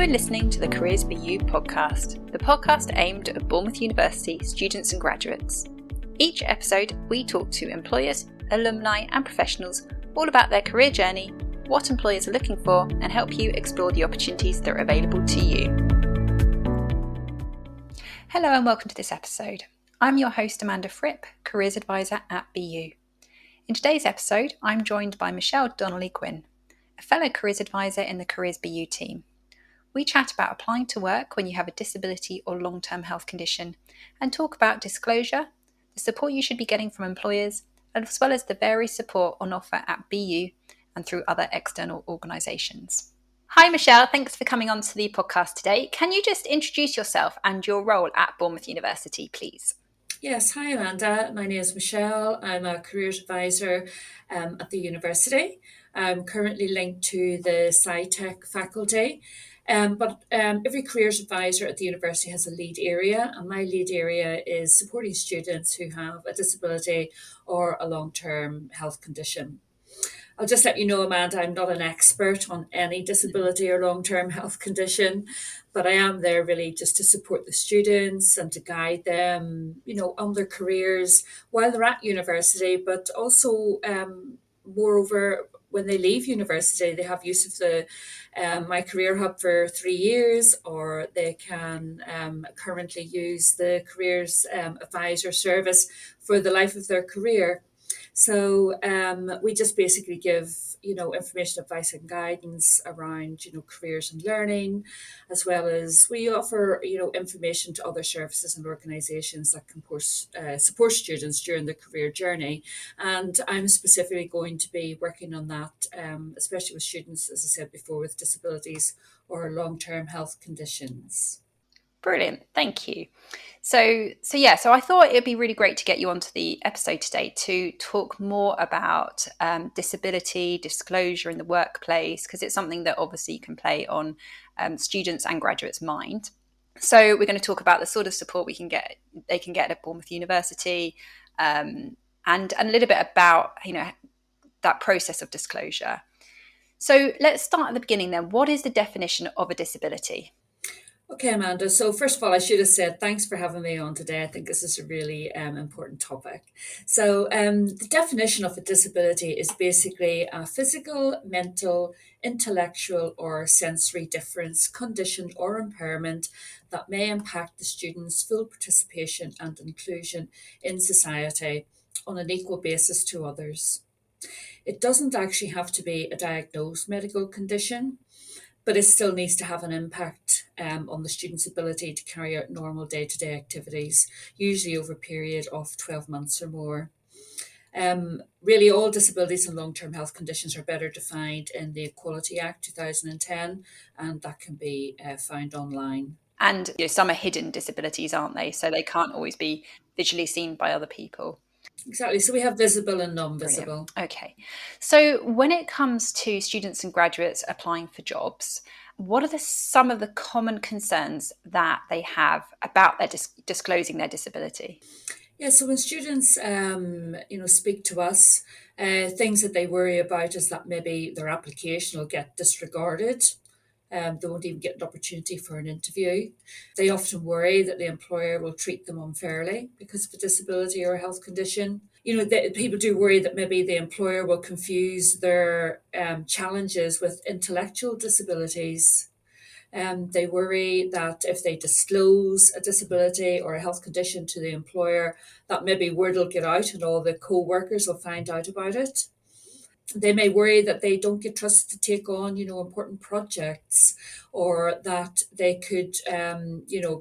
You are listening to the Careers BU podcast, the podcast aimed at Bournemouth University students and graduates. Each episode, we talk to employers, alumni and professionals all about their career journey, what employers are looking for, and help you explore the opportunities that are available to you. Hello and welcome to this episode. I'm your host Amanda Fripp, Careers Advisor at BU. In today's episode, I'm joined by Michelle Donnelly-Gwynn, a fellow Careers Advisor in the Careers BU team. We chat about applying to work when you have a disability or long-term health condition and talk about disclosure, the support you should be getting from employers, as well as the various support on offer at BU and through other external organisations. Hi Michelle, thanks for coming on to the podcast today. Can you just introduce yourself and your role at Bournemouth University, please? Yes, hi Amanda. My name is Michelle. I'm a careers advisor at the university. I'm currently linked to the SciTech faculty. But every careers advisor at the university has a lead area, and my lead area is supporting students who have a disability or a long-term health condition. I'll just let you know, Amanda, I'm not an expert on any disability or long-term health condition, but I am there really just to support the students and to guide them, on their careers while they're at university, but also, moreover, when they leave university, they have use of the My Career Hub for 3 years, or they can currently use the Careers Advisor service for the life of their career. So we just basically give, information, advice and guidance around, careers and learning, as well as we offer, information to other services and organisations that can support students during their career journey. And I'm specifically going to be working on that, especially with students, as I said before, with disabilities or long-term health conditions. Brilliant, thank you. So I thought it'd be really great to get you onto the episode today to talk more about disability, disclosure in the workplace, because it's something that obviously can play on students and graduates' mind. So we're going to talk about the sort of support they can get at Bournemouth University, and a little bit about that process of disclosure. So let's start at the beginning then. What is the definition of a disability? Okay, Amanda. So first of all, I should have said thanks for having me on today. I think this is a really important topic. So the definition of a disability is basically a physical, mental, intellectual or sensory difference, condition or impairment that may impact the student's full participation and inclusion in society on an equal basis to others. It doesn't actually have to be a diagnosed medical condition, but it still needs to have an impact on the student's ability to carry out normal day-to-day activities, usually over a period of 12 months or more. Really, all disabilities and long-term health conditions are better defined in the Equality Act 2010, and that can be found online. And some are hidden disabilities, aren't they? So they can't always be visually seen by other people. Exactly. So we have visible and non-visible. Brilliant. Okay. So when it comes to students and graduates applying for jobs, what are some of the common concerns that they have about their disclosing their disability? Yeah, so when students, speak to us, things that they worry about is that maybe their application will get disregarded. They won't even get an opportunity for an interview. They often worry that the employer will treat them unfairly because of a disability or a health condition. People do worry that maybe the employer will confuse their challenges with intellectual disabilities. They worry that if they disclose a disability or a health condition to the employer, that maybe word will get out and all the co-workers will find out about it. They may worry that they don't get trusted to take on, important projects, or that they could,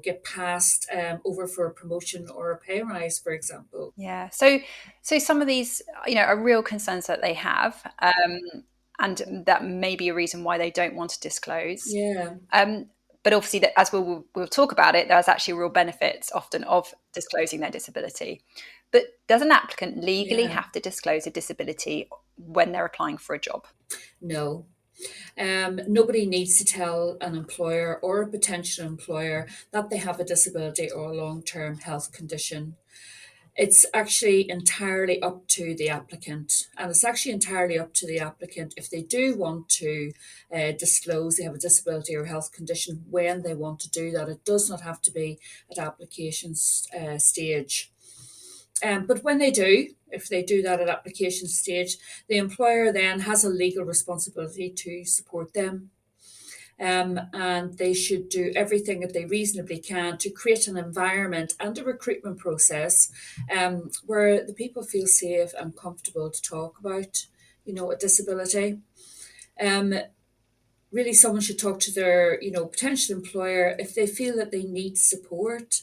get passed over for a promotion or a pay rise, for example. Yeah. So some of these, are real concerns that they have, and that may be a reason why they don't want to disclose. Yeah. But obviously, as we'll talk about it, there's actually real benefits often of disclosing their disability. But does an applicant legally have to disclose a disability when they're applying for a job? No. Nobody needs to tell an employer or a potential employer that they have a disability or a long-term health condition. It's actually entirely up to the applicant, and it's actually entirely up to the applicant if they do want to disclose they have a disability or health condition when they want to do that. It does not have to be at application stage. But when they do, if they do that at application stage, the employer then has a legal responsibility to support them. And they should do everything that they reasonably can to create an environment and a recruitment process where the people feel safe and comfortable to talk about, a disability. Um, Really, someone should talk to their, potential employer if they feel that they need support.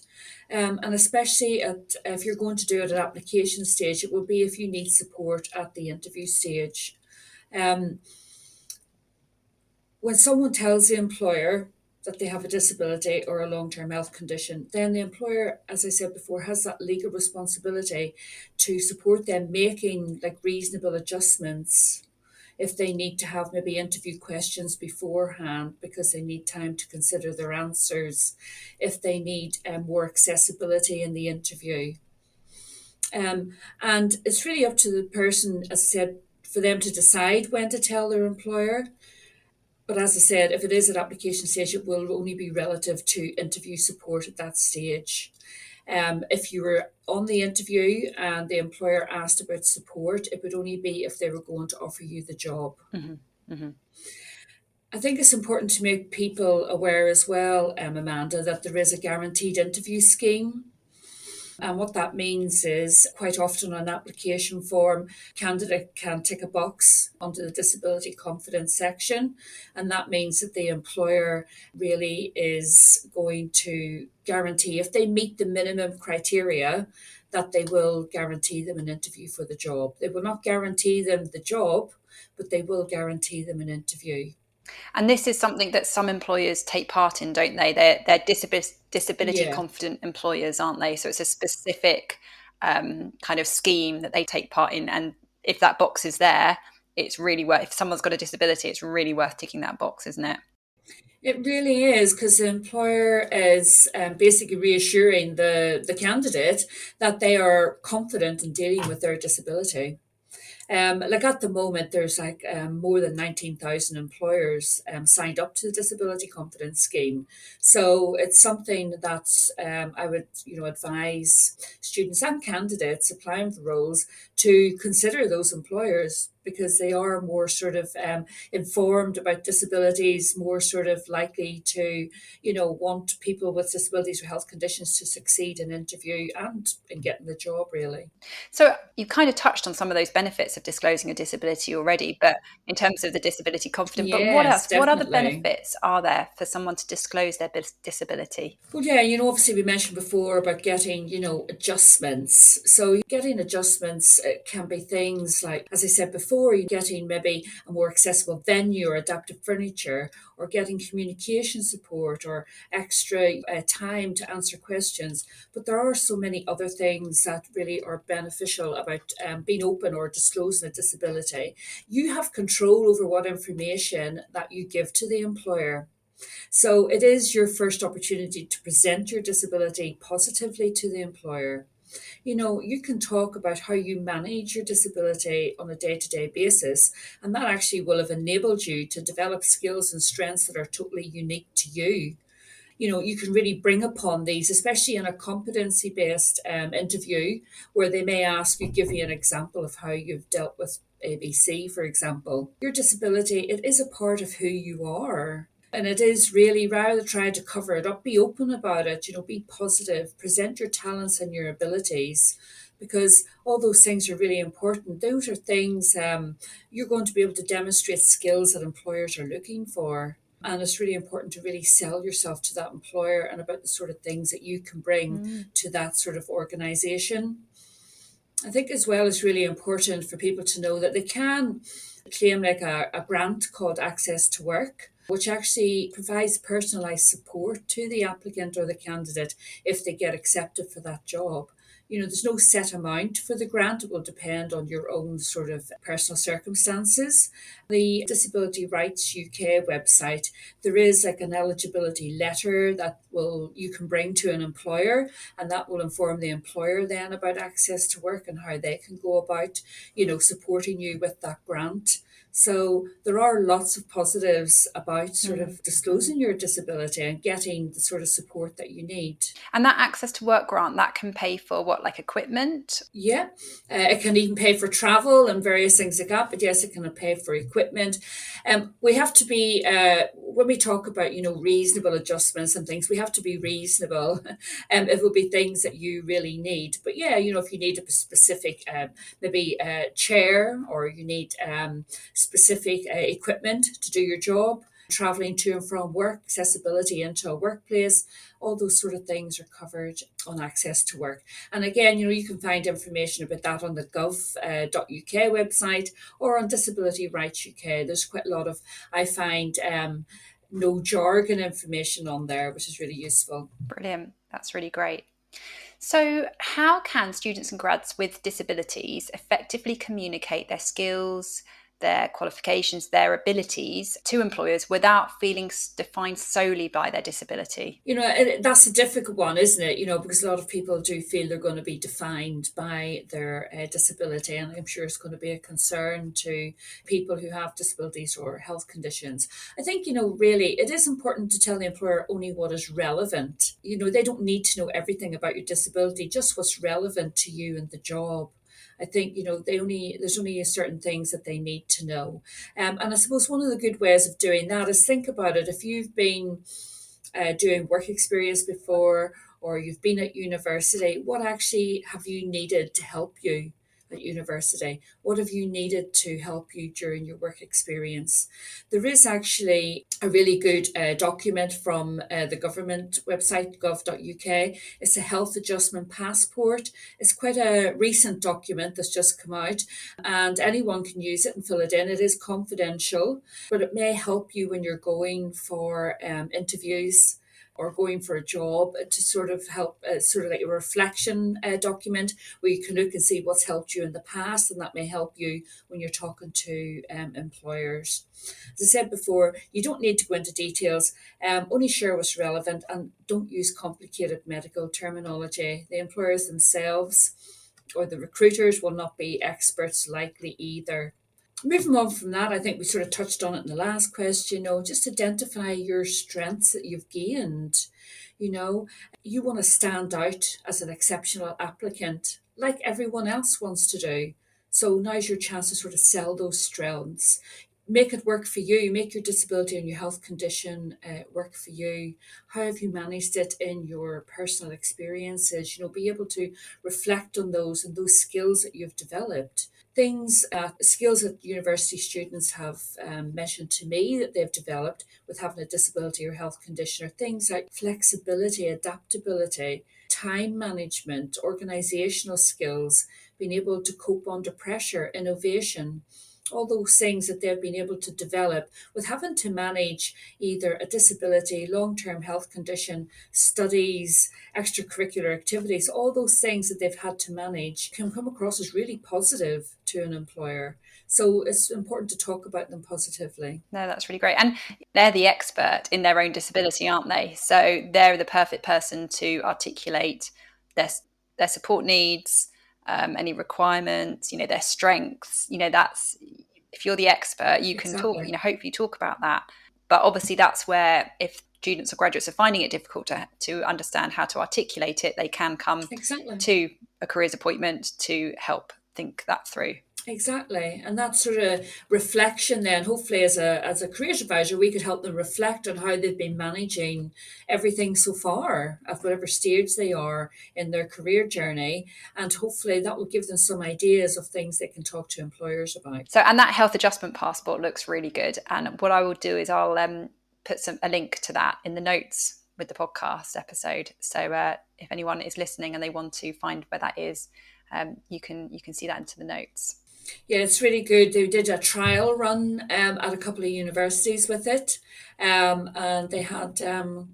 And especially if you're going to do it at application stage, it will be if you need support at the interview stage. Um, When someone tells the employer that they have a disability or a long term health condition, then the employer, as I said before, has that legal responsibility to support them making like reasonable adjustments if they need to have maybe interview questions beforehand because they need time to consider their answers, if they need more accessibility in the interview. And it's really up to the person, as I said, for them to decide when to tell their employer. But as I said, if it is at application stage, it will only be relative to interview support at that stage. If you were on the interview and the employer asked about support, it would only be if they were going to offer you the job. Mm-hmm. Mm-hmm. I think it's important to make people aware as well, Amanda, that there is a guaranteed interview scheme. And what that means is quite often on an application form, candidate can tick a box under the disability confidence section. And that means that the employer really is going to guarantee, if they meet the minimum criteria, that they will guarantee them an interview for the job. They will not guarantee them the job, but they will guarantee them an interview. And this is something that some employers take part in, don't they? They're disability Yeah. confident employers, aren't they? So it's a specific kind of scheme that they take part in. And if that box is there, it's really worth, if someone's got a disability, it's really worth ticking that box, isn't it? It really is, because the employer is basically reassuring the candidate that they are confident in dealing with their disability. Like at the moment, there's like more than 19,000 employers signed up to the Disability Confidence Scheme. So it's something that I would, advise students and candidates applying for roles to consider those employers because they are more sort of informed about disabilities, more sort of likely to, want people with disabilities or health conditions to succeed in interview and in getting the job, really. So you kind of touched on some of those benefits of disclosing a disability already, but in terms of the disability confident, but what Yes, else? What other definitely. benefits are there for someone to disclose their disability? Well, yeah, obviously we mentioned before about getting, adjustments. So getting adjustments can be things like, as I said before, you getting maybe a more accessible venue or adaptive furniture, or getting communication support or extra time to answer questions. But there are so many other things that really are beneficial about being open or disclosing a disability. You have control over what information that you give to the employer. So it is your first opportunity to present your disability positively to the employer. You can talk about how you manage your disability on a day to day basis, and that actually will have enabled you to develop skills and strengths that are totally unique to you. You can really bring upon these, especially in a competency based interview where they may ask you, give you an example of how you've dealt with ABC, for example. Your disability, it is a part of who you are. And it is really, rather than trying to cover it up, be open about it, be positive, present your talents and your abilities, because all those things are really important. Those are things you're going to be able to demonstrate skills that employers are looking for. And it's really important to really sell yourself to that employer and about the sort of things that you can bring Mm. to that sort of organization. I think as well it's really important for people to know that they can claim like a grant called Access to Work, which actually provides personalised support to the applicant or the candidate if they get accepted for that job. There's no set amount for the grant. It will depend on your own sort of personal circumstances. The Disability Rights UK website, there is like an eligibility letter that you can bring to an employer, and that will inform the employer then about access to work and how they can go about, supporting you with that grant. So there are lots of positives about sort of disclosing your disability and getting the sort of support that you need. And that access to work grant, that can pay for what, like equipment? Yeah, it can even pay for travel and various things like that. But yes, it can pay for equipment. We have to be, when we talk about, reasonable adjustments and things, we have to be reasonable. It will be things that you really need. But yeah, if you need a specific, maybe chair, or you need specific equipment to do your job, traveling to and from work, accessibility into a workplace, all those sort of things are covered on access to work. And again, you can find information about that on the gov.uk website or on Disability Rights UK. There's quite a lot of, I find, no jargon information on there, which is really useful. Brilliant. That's really great. So, how can students and grads with disabilities effectively communicate their skills, their qualifications, their abilities to employers without feeling defined solely by their disability? That's a difficult one, isn't it? Because a lot of people do feel they're going to be defined by their disability, and I'm sure it's going to be a concern to people who have disabilities or health conditions. I think, really, it is important to tell the employer only what is relevant. They don't need to know everything about your disability, just what's relevant to you and the job. I think, there's only certain things that they need to know. And I suppose one of the good ways of doing that is think about it. If you've been doing work experience before, or you've been at university, what actually have you needed to help you at university? What have you needed to help you during your work experience? There is actually a really good document from the government website, gov.uk. It's a health adjustment passport. It's quite a recent document that's just come out, and anyone can use it and fill it in. It is confidential, but it may help you when you're going for interviews or going for a job, to sort of help, sort of like a reflection document where you can look and see what's helped you in the past, and that may help you when you're talking to employers. As I said before, you don't need to go into details, only share what's relevant, and don't use complicated medical terminology. The employers themselves or the recruiters will not be experts likely either. Moving on from that, I think we sort of touched on it in the last question, just identify your strengths that you've gained. You want to stand out as an exceptional applicant, like everyone else wants to do. So now's your chance to sort of sell those strengths. Make it work for you. Make your disability and your health condition work for you. How have you managed it in your personal experiences? Be able to reflect on those and those skills that you've developed. Skills that university students have mentioned to me that they've developed with having a disability or health condition are things like flexibility, adaptability, time management, organizational skills, being able to cope under pressure, innovation. All those things that they've been able to develop with having to manage either a disability, long-term health condition, studies, extracurricular activities, all those things that they've had to manage can come across as really positive to an employer. So it's important to talk about them positively. No, that's really great. And they're the expert in their own disability, aren't they? So they're the perfect person to articulate their support needs, any requirements, their strengths. That's, if you're the expert, you can talk, Exactly. hopefully talk about that. But obviously that's where, if students or graduates are finding it difficult to understand how to articulate it, they can come Exactly. to a careers appointment to help think that through. Exactly. And that sort of reflection then, hopefully as a careers advisor, we could help them reflect on how they've been managing everything so far at whatever stage they are in their career journey. And hopefully that will give them some ideas of things they can talk to employers about. So, and that health adjustment passport looks really good. And what I will do is I'll put a link to that in the notes with the podcast episode. So if anyone is listening and they want to find where that is, you can see that into the notes. Yeah, it's really good. They did a trial run at a couple of universities with it, and they had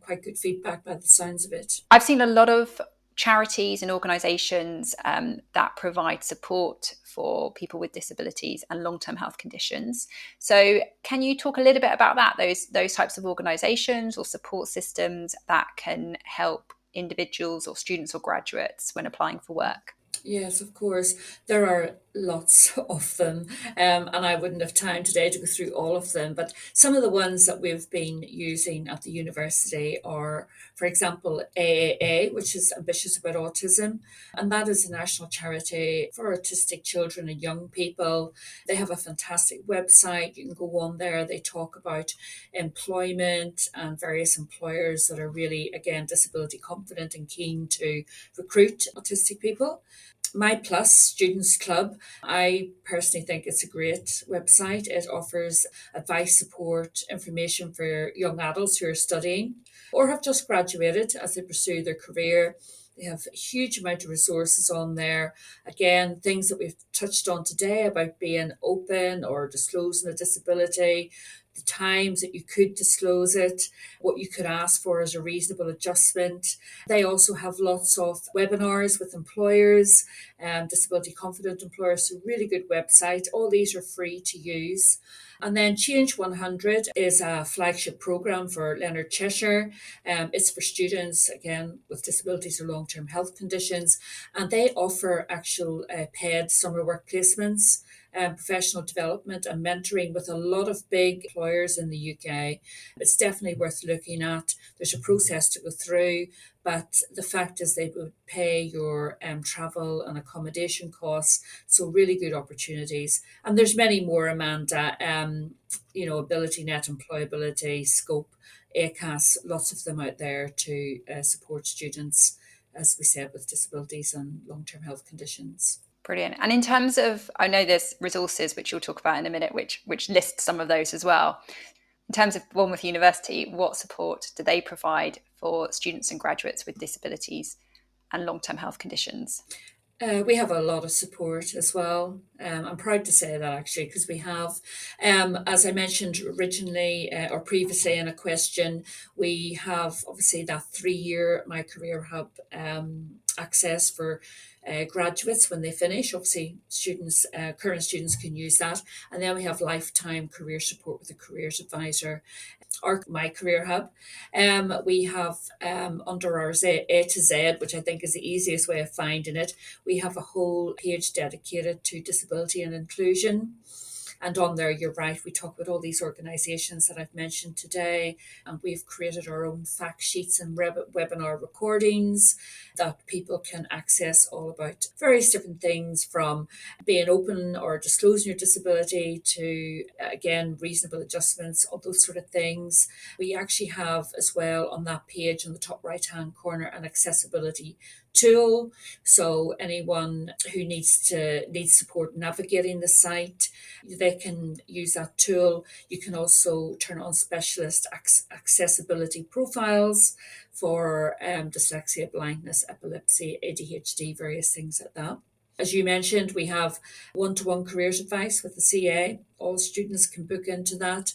quite good feedback by the sounds of it. I've seen a lot of charities and organisations that provide support for people with disabilities and long-term health conditions. So can you talk a little bit about that, those types of organisations or support systems that can help individuals or students or graduates when applying for work? Yes, of course. There are lots of them, and I wouldn't have time today to go through all of them. But some of the ones that we've been using at the university are, for example, AAA, which is Ambitious About Autism, and that is a national charity for autistic children and young people. They have a fantastic website. You can go on there. They talk about employment and various employers that are really, again, disability confident and keen to recruit autistic people. My Plus Students Club, I personally think it's a great website. It offers advice, support, information for young adults who are studying or have just graduated as they pursue their career. They have a huge amount of resources on there. Again, things that we've touched on today about being open or disclosing a disability, the times that you could disclose it, what you could ask for as a reasonable adjustment. They also have lots of webinars with employers, disability confident employers, so really good website. All these are free to use. And then Change 100 is a flagship program for Leonard Cheshire. It's for students, again, with disabilities or long-term health conditions. And they offer actual paid summer work placements, professional development and mentoring with a lot of big employers in the UK. It's definitely worth looking at. There's a process to go through, but the fact is they would pay your travel and accommodation costs. So really good opportunities. And there's many more, Amanda, Ability Net, Employability, Scope, ACAS, lots of them out there to support students, as we said, with disabilities and long-term health conditions. Brilliant. And in terms of, I know there's resources, which you'll talk about in a minute, which list some of those as well. In terms of Bournemouth University, what support do they provide for students and graduates with disabilities and long-term health conditions? We have a lot of support as well. I'm proud to say that actually, because we have, as I mentioned originally or previously in a question, we have obviously that 3-year My Career Hub access for graduates when they finish. Obviously, current students can use that. And then we have lifetime career support with a careers advisor, or My Career Hub. We have under our A to Z, which I think is the easiest way of finding it, we have a whole page dedicated to disability and inclusion. And on there, you're right, we talk about all these organisations that I've mentioned today, and we've created our own fact sheets and webinar recordings that people can access, all about various different things, from being open or disclosing your disability to, again, reasonable adjustments, all those sort of things. We actually have as well on that page on the top right hand corner an accessibility tool. So anyone who needs support navigating the site, they can use that tool. You can also turn on specialist accessibility profiles for dyslexia, blindness, epilepsy, ADHD, various things like that. As you mentioned, we have one-to-one careers advice with the CA. All students can book into that.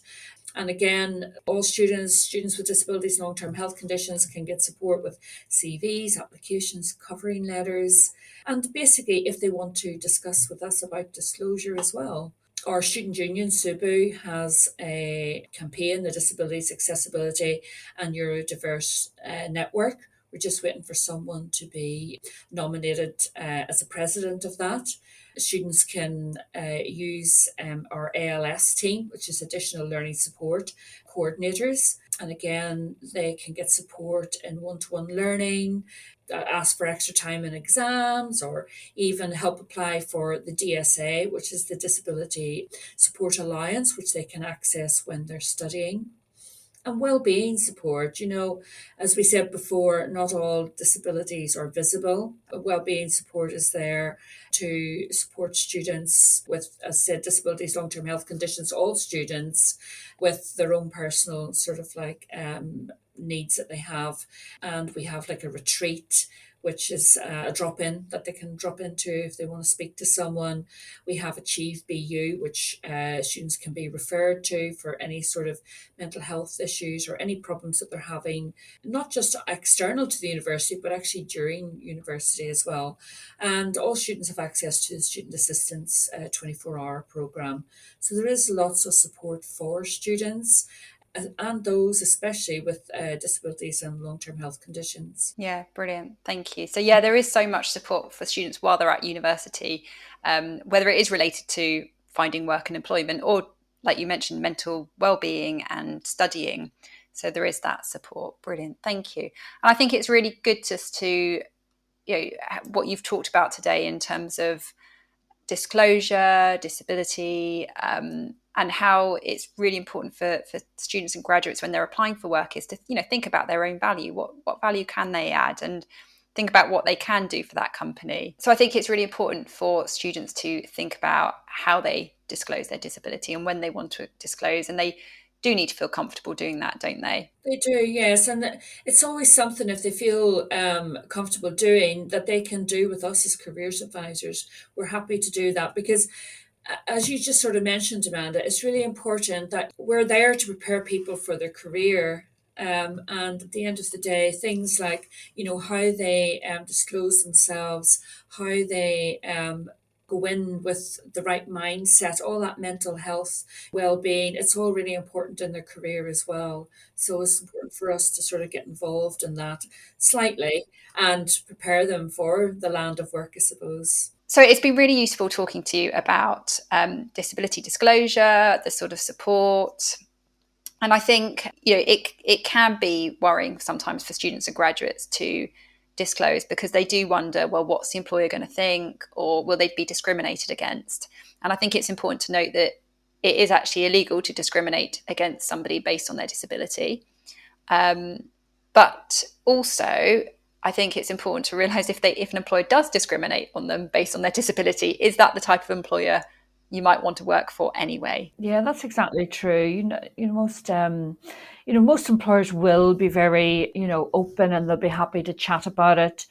And again, all students with disabilities and long-term health conditions can get support with CVs, applications, covering letters, and basically if they want to discuss with us about disclosure as well. Our student union, SUBU, has a campaign, the Disabilities Accessibility and Neurodiverse Network. We're just waiting for someone to be nominated as a president of that. Students can use our ALS team, which is Additional Learning Support Coordinators. And again, they can get support in one-to-one learning, ask for extra time in exams, or even help apply for the DSA, which is the Disability Support Alliance, which they can access when they're studying. And well-being support, as we said before, not all disabilities are visible. Well-being support is there to support students with, as I said, disabilities, long-term health conditions, all students with their own personal sort of needs that they have. And we have like a retreat which is a drop-in that they can drop into if they want to speak to someone. We have Achieve BU, which students can be referred to for any sort of mental health issues or any problems that they're having, not just external to the university, but actually during university as well. And all students have access to the Student Assistance 24-hour programme. So there is lots of support for students and those especially with disabilities and long-term health conditions. Yeah, brilliant. Thank you. So yeah, there is so much support for students while they're at university, whether it is related to finding work and employment or, like you mentioned, mental well-being and studying. So there is that support. Brilliant. Thank you. And I think it's really good just to, what you've talked about today in terms of disclosure, disability, and how it's really important for students and graduates when they're applying for work is to think about their own value. What value can they add, and think about what they can do for that company. So I think it's really important for students to think about how they disclose their disability and when they want to disclose, and they do need to feel comfortable doing that, don't they? They do, yes. And it's always something if they feel comfortable doing that they can do with us as careers advisors. We're happy to do that because, as you just sort of mentioned, Amanda, it's really important that we're there to prepare people for their career. And at the end of the day, things like, how they disclose themselves, how they go in with the right mindset, all that mental health, well-being, it's all really important in their career as well. So it's important for us to sort of get involved in that slightly and prepare them for the land of work, I suppose. So it's been really useful talking to you about disability disclosure, the sort of support. And I think it can be worrying sometimes for students and graduates to disclose because they do wonder, well, what's the employer going to think, or will they be discriminated against? And I think it's important to note that it is actually illegal to discriminate against somebody based on their disability. But also, I think it's important to realise if an employer does discriminate on them based on their disability, is that the type of employer you might want to work for anyway? Yeah, that's exactly true. Most employers will be very, open, and they'll be happy to chat about it.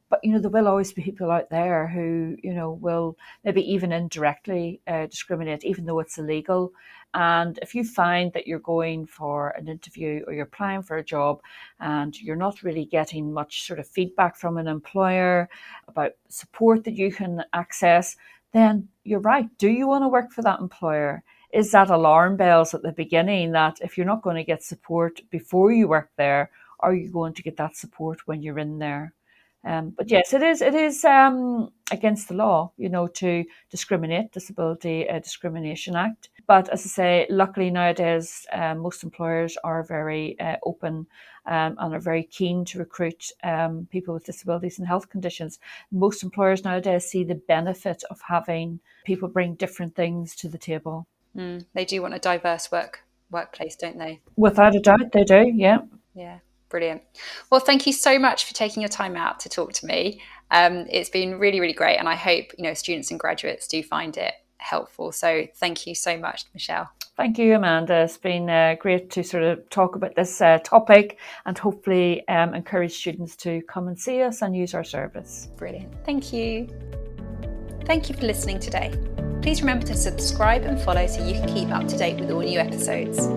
But, there will always be people out there who, will maybe even indirectly discriminate, even though it's illegal. And if you find that you're going for an interview or you're applying for a job and you're not really getting much sort of feedback from an employer about support that you can access, then you're right. Do you want to work for that employer? Is that alarm bells at the beginning that if you're not going to get support before you work there, are you going to get that support when you're in there? But yes, it is against the law, to discriminate, Disability Discrimination Act. But as I say, luckily nowadays, most employers are very open and are very keen to recruit people with disabilities and health conditions. Most employers nowadays see the benefit of having people bring different things to the table. They do want a diverse workplace, don't they? Without a doubt, they do, yeah. Yeah, brilliant. Well, thank you so much for taking your time out to talk to me. It's been really, really great, and I hope students and graduates do find it helpful. So thank you so much, Michelle. Thank you, Amanda. It's been great to sort of talk about this topic and hopefully encourage students to come and see us and use our service. Brilliant. Thank you. Thank you for listening today. Please remember to subscribe and follow so you can keep up to date with all new episodes.